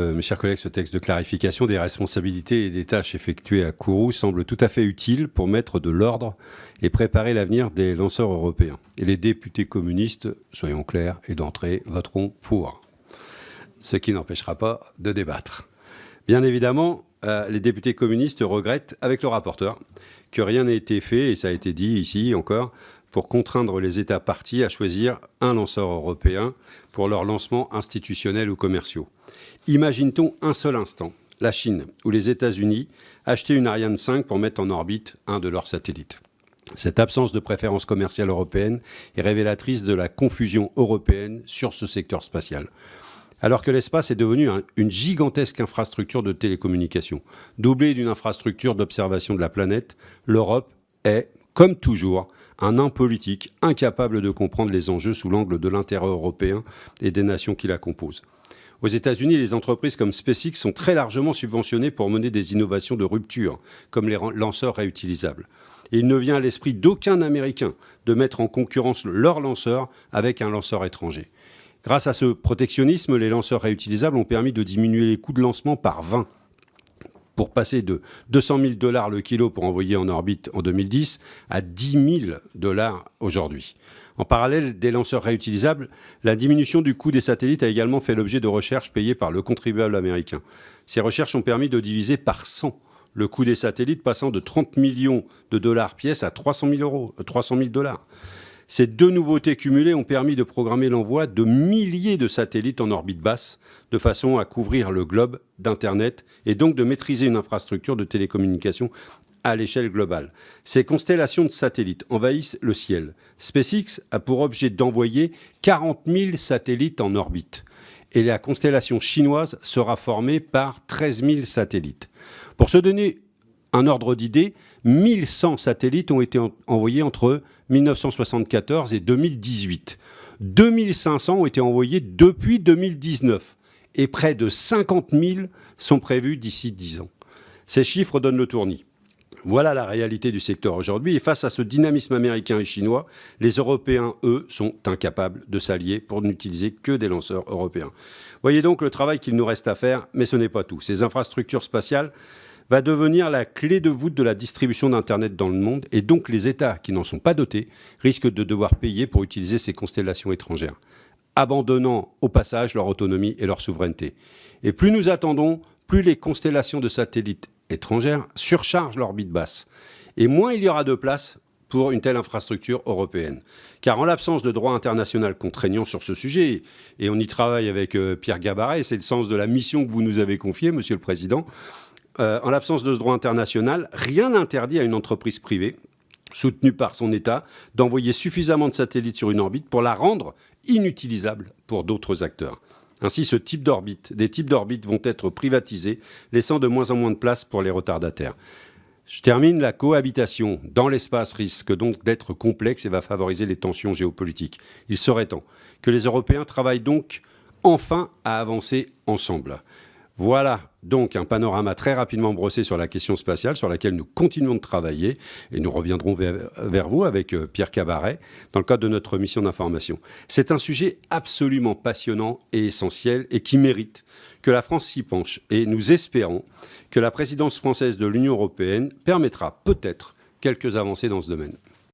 Mes chers collègues, ce texte de clarification des responsabilités et des tâches effectuées à Kourou semble tout à fait utile pour mettre de l'ordre et préparer l'avenir des lanceurs européens. Et les députés communistes, soyons clairs et d'entrée, voteront pour, ce qui n'empêchera pas de débattre. Bien évidemment, les députés communistes regrettent, avec le rapporteur, que rien n'ait été fait, et ça a été dit ici encore, pour contraindre les États parties à choisir un lanceur européen pour leurs lancements institutionnels ou commerciaux. Imagine-t-on un seul instant la Chine ou les États-Unis acheter une Ariane 5 pour mettre en orbite un de leurs satellites ? Cette absence de préférence commerciale européenne est révélatrice de la confusion européenne sur ce secteur spatial. Alors que l'espace est devenu une gigantesque infrastructure de télécommunications, doublée d'une infrastructure d'observation de la planète, l'Europe est, comme toujours, un nain politique incapable de comprendre les enjeux sous l'angle de l'intérêt européen et des nations qui la composent. Aux États-Unis, les entreprises comme SpaceX sont très largement subventionnées pour mener des innovations de rupture, comme les lanceurs réutilisables. Et il ne vient à l'esprit d'aucun Américain de mettre en concurrence leur lanceur avec un lanceur étranger. Grâce à ce protectionnisme, les lanceurs réutilisables ont permis de diminuer les coûts de lancement par 20, pour passer de 200 000 $ le kilo pour envoyer en orbite en 2010 à 10 000 $ aujourd'hui. En parallèle des lanceurs réutilisables, la diminution du coût des satellites a également fait l'objet de recherches payées par le contribuable américain. Ces recherches ont permis de diviser par 100 le coût des satellites, passant de 30 millions de dollars pièce à 300 000 $. Ces deux nouveautés cumulées ont permis de programmer l'envoi de milliers de satellites en orbite basse, de façon à couvrir le globe d'Internet et donc de maîtriser une infrastructure de télécommunications à l'échelle globale. Ces constellations de satellites envahissent le ciel. SpaceX a pour objet d'envoyer 40 000 satellites en orbite. Et la constellation chinoise sera formée par 13 000 satellites. Pour se donner un ordre d'idée, 1100 satellites ont été envoyés entre 1974 et 2018. 2500 ont été envoyés depuis 2019. Et près de 50 000 sont prévus d'ici 10 ans. Ces chiffres donnent le tournis. Voilà la réalité du secteur aujourd'hui. Et face à ce dynamisme américain et chinois, les Européens, eux, sont incapables de s'allier pour n'utiliser que des lanceurs européens. Voyez donc le travail qu'il nous reste à faire, mais ce n'est pas tout. Ces infrastructures spatiales vont devenir la clé de voûte de la distribution d'Internet dans le monde, et donc les États qui n'en sont pas dotés risquent de devoir payer pour utiliser ces constellations étrangères, abandonnant au passage leur autonomie et leur souveraineté. Et plus nous attendons, plus les constellations de satellites étrangères surchargent l'orbite basse. Et moins il y aura de place pour une telle infrastructure européenne. Car en l'absence de droit international contraignant sur ce sujet, et on y travaille avec Pierre Gabaret, c'est le sens de la mission que vous nous avez confiée, Monsieur le Président, en l'absence de ce droit international, rien n'interdit à une entreprise privée, soutenue par son État, d'envoyer suffisamment de satellites sur une orbite pour la rendre inutilisable pour d'autres acteurs. Ainsi, des types d'orbites vont être privatisés, laissant de moins en moins de place pour les retardataires. Je termine, la cohabitation dans l'espace risque donc d'être complexe et va favoriser les tensions géopolitiques. Il serait temps que les Européens travaillent donc enfin à avancer ensemble. Voilà donc un panorama très rapidement brossé sur la question spatiale, sur laquelle nous continuons de travailler, et nous reviendrons vers vous avec Pierre Gabaret dans le cadre de notre mission d'information. C'est un sujet absolument passionnant et essentiel, et qui mérite que la France s'y penche. Et nous espérons que la présidence française de l'Union européenne permettra peut-être quelques avancées dans ce domaine.